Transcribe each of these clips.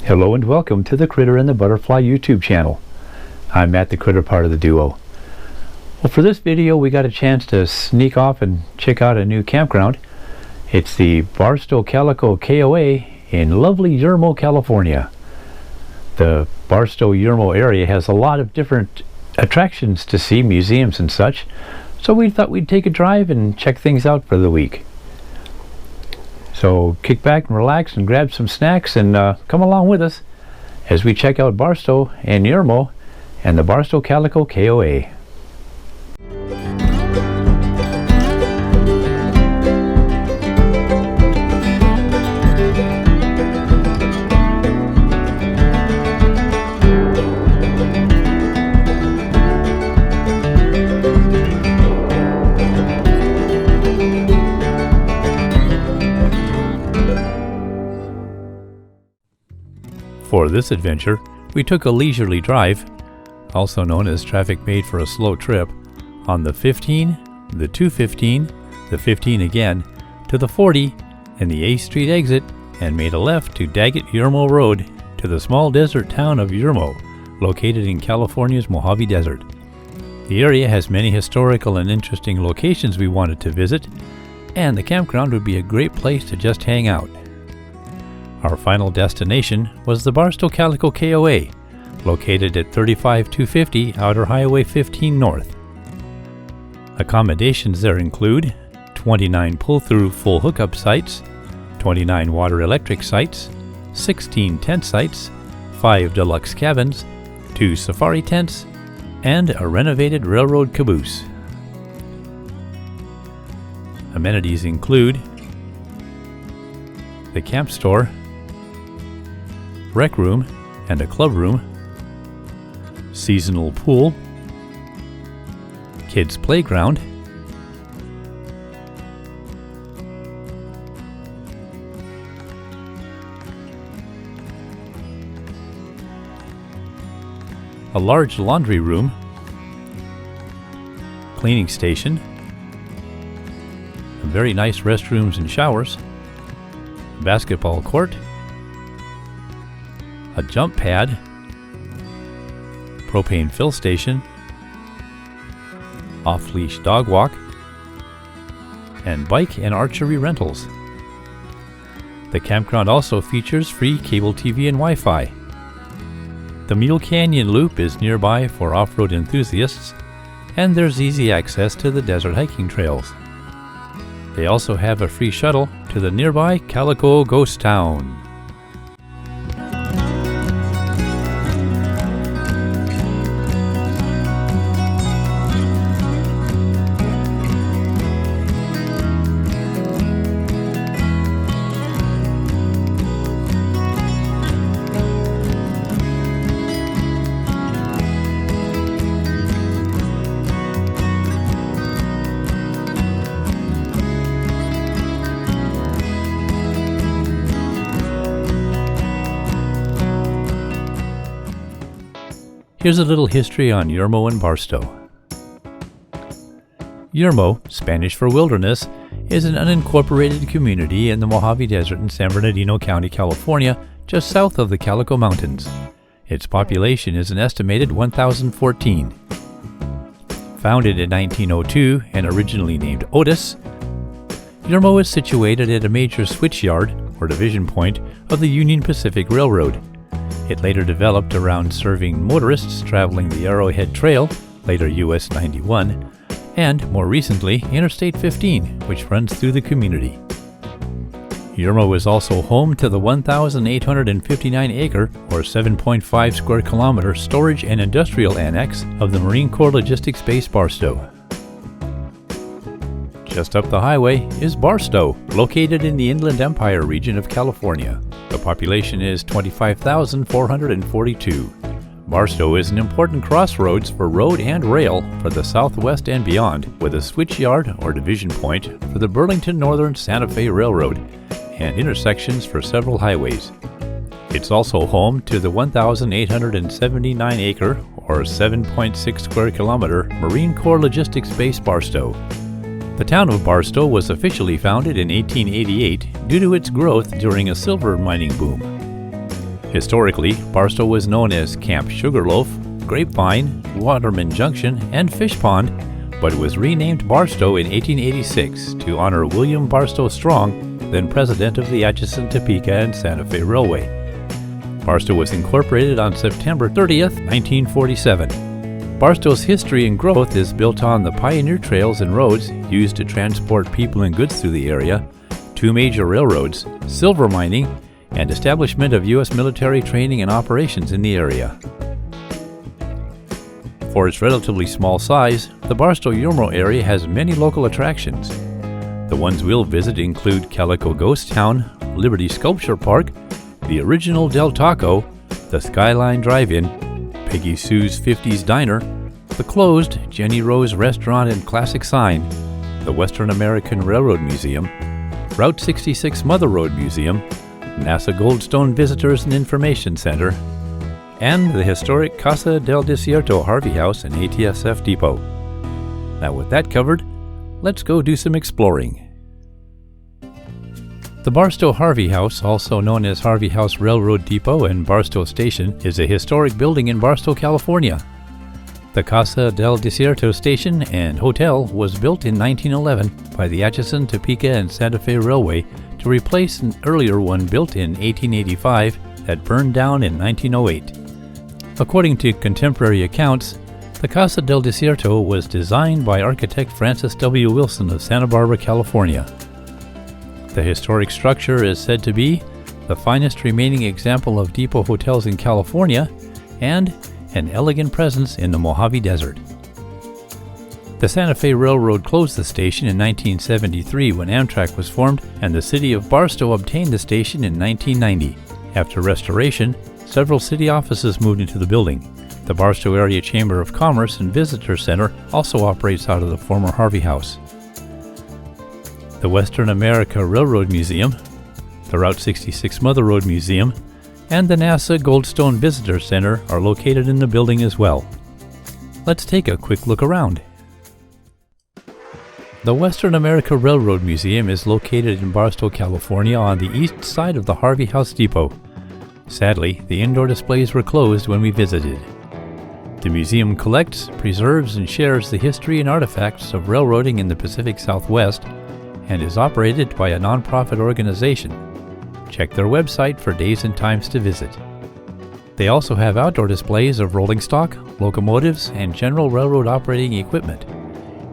Hello and welcome to the Critter and the Butterfly YouTube channel. I'm Matt, the Critter part of the duo. Well, for this video we got a chance to sneak off and check out a new campground. It's the Barstow Calico KOA in lovely Yermo, California. The Barstow Yermo area has a lot of different attractions to see, museums and such, so we thought we'd take a drive and check things out for the week. So kick back and relax and grab some snacks and come along with us as we check out Barstow and Yermo and the Barstow Calico KOA. For this adventure, we took a leisurely drive, also known as traffic made for a slow trip, on the 15, the 215, the 15 again, to the 40 and the 8th Street exit, and made a left to Daggett Yermo Road to the small desert town of Yermo, located in California's Mojave Desert. The area has many historical and interesting locations we wanted to visit, and the campground would be a great place to just hang out. Our final destination was the Barstow Calico KOA, located at 35250 Outer Highway 15 North. Accommodations there include 29 pull-through full hookup sites, 29 water electric sites, 16 tent sites, 5 deluxe cabins, 2 safari tents, and a renovated railroad caboose. Amenities include the camp store, rec room and a club room, seasonal pool, kids playground, a large laundry room, cleaning station, very nice restrooms and showers, basketball court, a jump pad, propane fill station, off-leash dog walk, and bike and archery rentals. The campground also features free cable TV and Wi-Fi. The Mule Canyon Loop is nearby for off-road enthusiasts, and there's easy access to the desert hiking trails. They also have a free shuttle to the nearby Calico Ghost Town. Here's a little history on Yermo and Barstow. Yermo, Spanish for wilderness, is an unincorporated community in the Mojave Desert in San Bernardino County, California, just south of the Calico Mountains. Its population is an estimated 1,014. Founded in 1902 and originally named Otis, Yermo is situated at a major switch yard, or division point, of the Union Pacific Railroad. It later developed around serving motorists traveling the Arrowhead Trail, later US 91, and more recently Interstate 15, which runs through the community. Yermo is also home to the 1,859-acre or 7.5 square kilometer storage and industrial annex of the Marine Corps Logistics Base Barstow. Just up the highway is Barstow, located in the Inland Empire region of California. The population is 25,442. Barstow is an important crossroads for road and rail for the Southwest and beyond, with a switch yard or division point for the Burlington Northern Santa Fe Railroad and intersections for several highways. It's also home to the 1,879-acre or 7.6 square kilometer Marine Corps Logistics Base Barstow. The town of Barstow was officially founded in 1888 due to its growth during a silver mining boom. Historically, Barstow was known as Camp Sugarloaf, Grapevine, Waterman Junction, and Fish Pond, but it was renamed Barstow in 1886 to honor William Barstow Strong, then president of the Atchison, Topeka, and Santa Fe Railway. Barstow was incorporated on September 30th, 1947. Barstow's history and growth is built on the pioneer trails and roads used to transport people and goods through the area, 2 major railroads, silver mining, and establishment of U.S. military training and operations in the area. For its relatively small size, the Barstow-Yermo area has many local attractions. The ones we'll visit include Calico Ghost Town, Liberty Sculpture Park, the original Del Taco, the Skyline Drive-In, Peggy Sue's 50s Diner, the closed Jenny Rose Restaurant and Classic Sign, the Western American Railroad Museum, Route 66 Mother Road Museum, NASA Goldstone Visitors and Information Center, and the historic Casa del Desierto Harvey House and ATSF Depot. Now with that covered, let's go do some exploring. The Barstow Harvey House, also known as Harvey House Railroad Depot and Barstow Station, is a historic building in Barstow, California. The Casa del Desierto Station and Hotel was built in 1911 by the Atchison, Topeka, and Santa Fe Railway to replace an earlier one built in 1885 that burned down in 1908. According to contemporary accounts, the Casa del Desierto was designed by architect Francis W. Wilson of Santa Barbara, California. The historic structure is said to be the finest remaining example of depot hotels in California and an elegant presence in the Mojave Desert. The Santa Fe Railroad closed the station in 1973 when Amtrak was formed, and the city of Barstow obtained the station in 1990. After restoration, several city offices moved into the building. The Barstow Area Chamber of Commerce and Visitor Center also operates out of the former Harvey House. The Western America Railroad Museum, the Route 66 Mother Road Museum, and the NASA Goldstone Visitor Center are located in the building as well. Let's take a quick look around. The Western America Railroad Museum is located in Barstow, California on the east side of the Harvey House Depot. Sadly, the indoor displays were closed when we visited. The museum collects, preserves, and shares the history and artifacts of railroading in the Pacific Southwest and is operated by a nonprofit organization. Check their website for days and times to visit. They also have outdoor displays of rolling stock, locomotives, and general railroad operating equipment.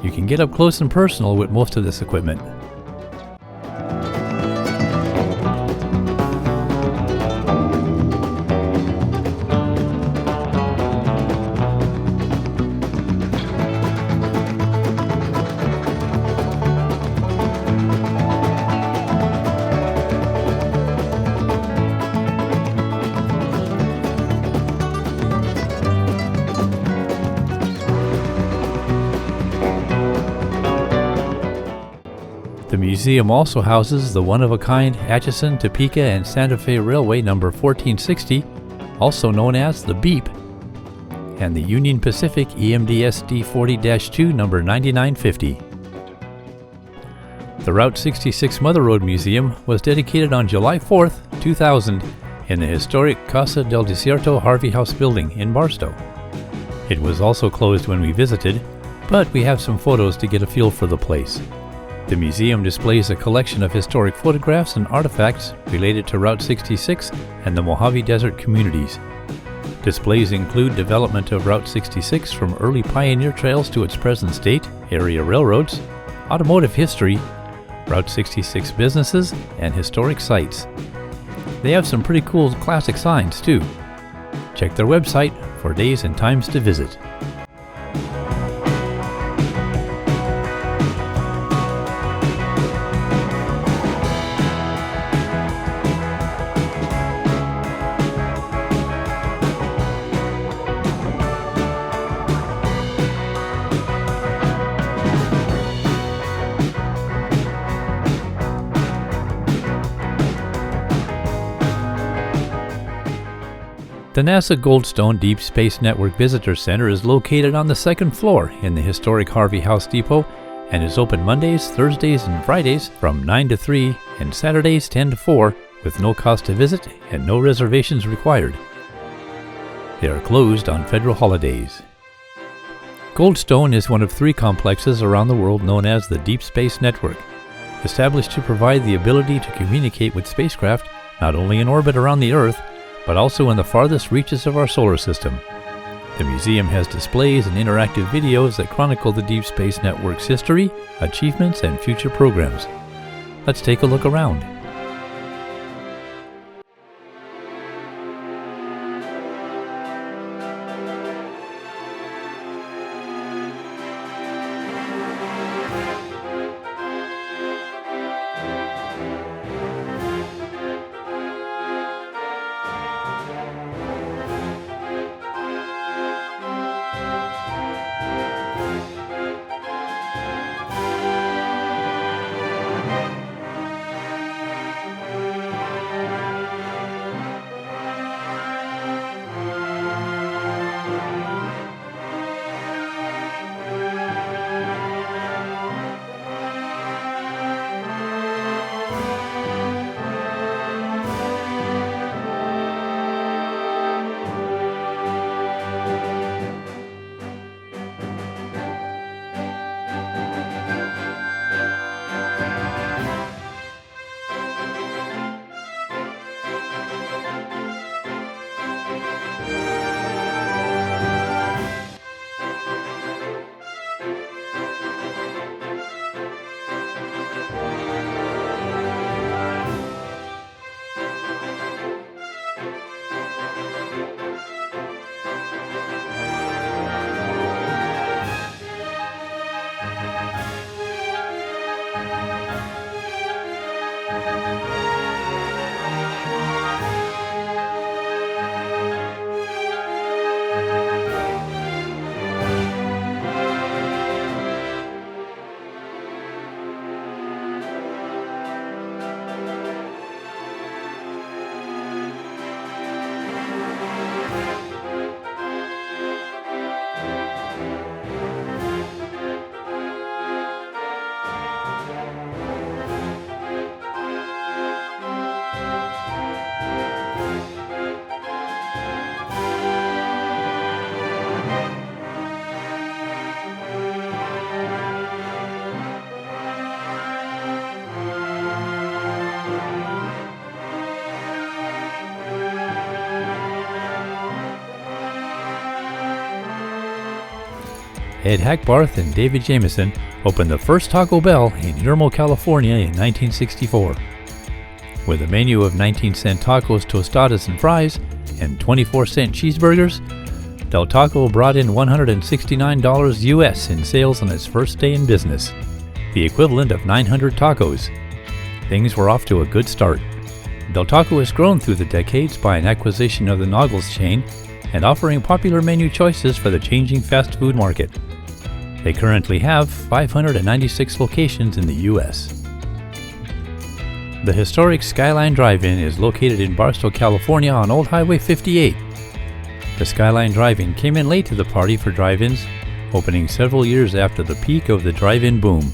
You can get up close and personal with most of this equipment. The museum also houses the one-of-a-kind Atchison, Topeka, and Santa Fe Railway number 1460, also known as the Beep, and the Union Pacific EMDSD 40-2 number 9950. The Route 66 Mother Road Museum was dedicated on July 4th, 2000 in the historic Casa del Desierto Harvey House building in Barstow. It was also closed when we visited, but we have some photos to get a feel for the place. The museum displays a collection of historic photographs and artifacts related to Route 66 and the Mojave Desert communities. Displays include development of Route 66 from early pioneer trails to its present state, area railroads, automotive history, Route 66 businesses, and historic sites. They have some pretty cool classic signs too. Check their website for days and times to visit. The NASA Goldstone Deep Space Network Visitor Center is located on the second floor in the historic Harvey House Depot and is open Mondays, Thursdays, and Fridays from 9 to 3 and Saturdays 10 to 4 with no cost to visit and no reservations required. They are closed on federal holidays. Goldstone is one of 3 complexes around the world known as the Deep Space Network, established to provide the ability to communicate with spacecraft not only in orbit around the Earth, but also in the farthest reaches of our solar system. The museum has displays and interactive videos that chronicle the Deep Space Network's history, achievements, and future programs. Let's take a look around. Ed Hackbarth and David Jameson opened the first Taco Bell in Yermo, California in 1964. With a menu of 19-cent tacos, tostadas, and fries, and 24-cent cheeseburgers, Del Taco brought in $169 US in sales on its first day in business, the equivalent of 900 tacos. Things were off to a good start. Del Taco has grown through the decades by an acquisition of the Noggles chain and offering popular menu choices for the changing fast food market. They currently have 596 locations in the U.S. The historic Skyline Drive-In is located in Barstow, California on Old Highway 58. The Skyline Drive-In came in late to the party for drive-ins, opening several years after the peak of the drive-in boom.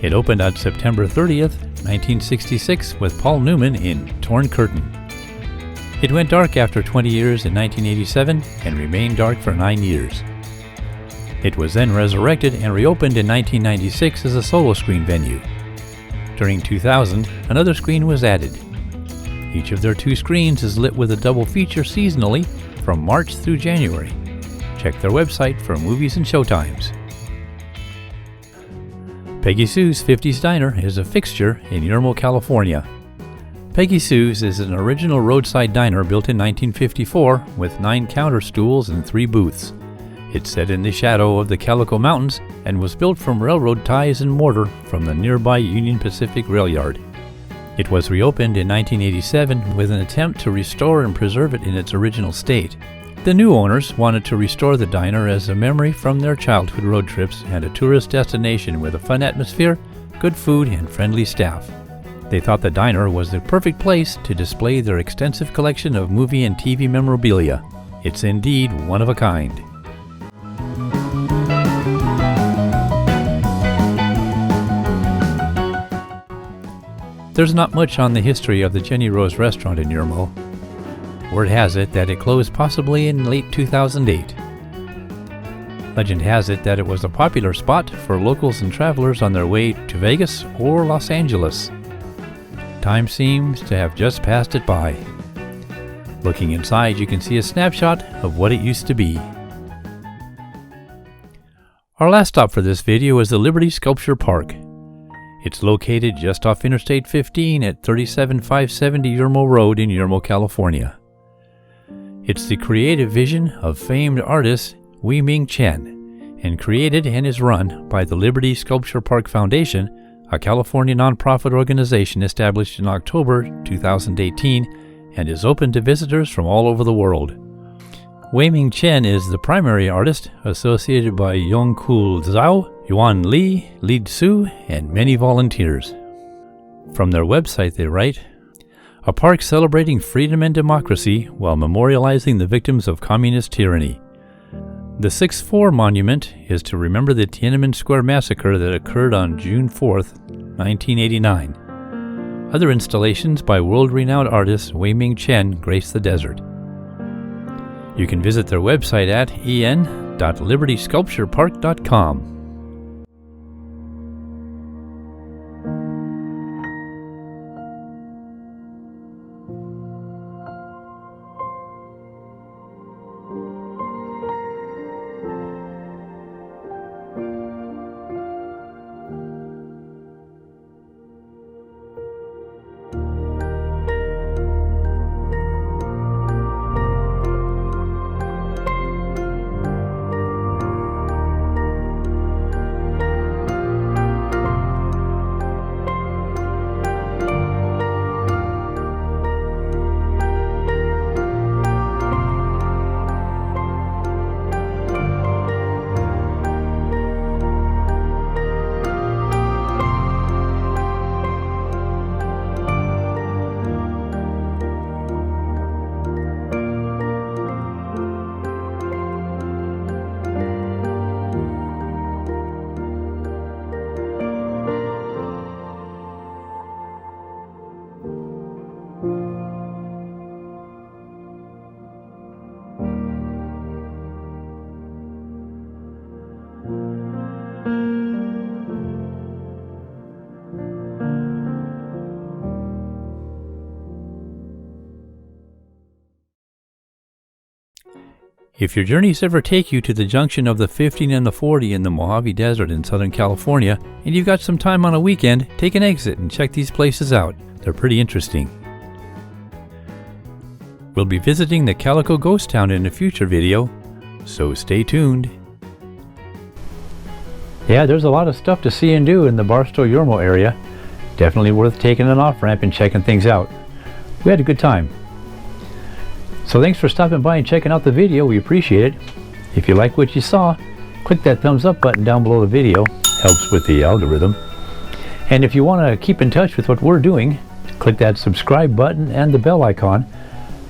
It opened on September 30th, 1966 with Paul Newman in Torn Curtain. It went dark after 20 years in 1987 and remained dark for 9 years. It was then resurrected and reopened in 1996 as a solo screen venue. During 2000, another screen was added. Each of their 2 screens is lit with a double feature seasonally from March through January. Check their website for movies and showtimes. Peggy Sue's 50s Diner is a fixture in Yermo, California. Peggy Sue's is an original roadside diner built in 1954 with 9 counter stools and 3 booths. It's set in the shadow of the Calico Mountains and was built from railroad ties and mortar from the nearby Union Pacific Rail Yard. It was reopened in 1987 with an attempt to restore and preserve it in its original state. The new owners wanted to restore the diner as a memory from their childhood road trips and a tourist destination with a fun atmosphere, good food, and friendly staff. They thought the diner was the perfect place to display their extensive collection of movie and TV memorabilia. It's indeed one of a kind. There's not much on the history of the Jenny Rose restaurant in Yermo. Word has it that it closed possibly in late 2008. Legend has it that it was a popular spot for locals and travelers on their way to Vegas or Los Angeles. Time seems to have just passed it by. Looking inside, you can see a snapshot of what it used to be. Our last stop for this video is the Liberty Sculpture Park. It's located just off Interstate 15 at 37570 Yermo Road in Yermo, California. It's the creative vision of famed artist Wei-Ming Chen, and created and is run by the Liberty Sculpture Park Foundation, a California nonprofit organization established in October 2018 and is open to visitors from all over the world. Wei-Ming Chen is the primary artist, associated by Yongkul Zhao, Yuan Li, Li Su, and many volunteers. From their website they write, "A park celebrating freedom and democracy while memorializing the victims of communist tyranny. The 6-4 monument is to remember the Tiananmen Square massacre that occurred on June 4th, 1989. Other installations by world-renowned artist Wei-Ming Chen grace the desert." You can visit their website at en.libertysculpturepark.com. If your journeys ever take you to the junction of the 15 and the 40 in the Mojave Desert in Southern California, and you've got some time on a weekend, take an exit and check these places out. They're pretty interesting. We'll be visiting the Calico ghost town in a future video, so stay tuned. Yeah, there's a lot of stuff to see and do in the Barstow Yermo area. Definitely worth taking an off-ramp and checking things out. We had a good time. So thanks for stopping by and checking out the video. We appreciate it. If you like what you saw, click that thumbs up button down below the video. Helps with the algorithm. And if you want to keep in touch with what we're doing, click that subscribe button and the bell icon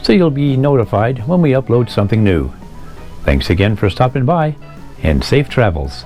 so you'll be notified when we upload something new. Thanks again for stopping by, and safe travels.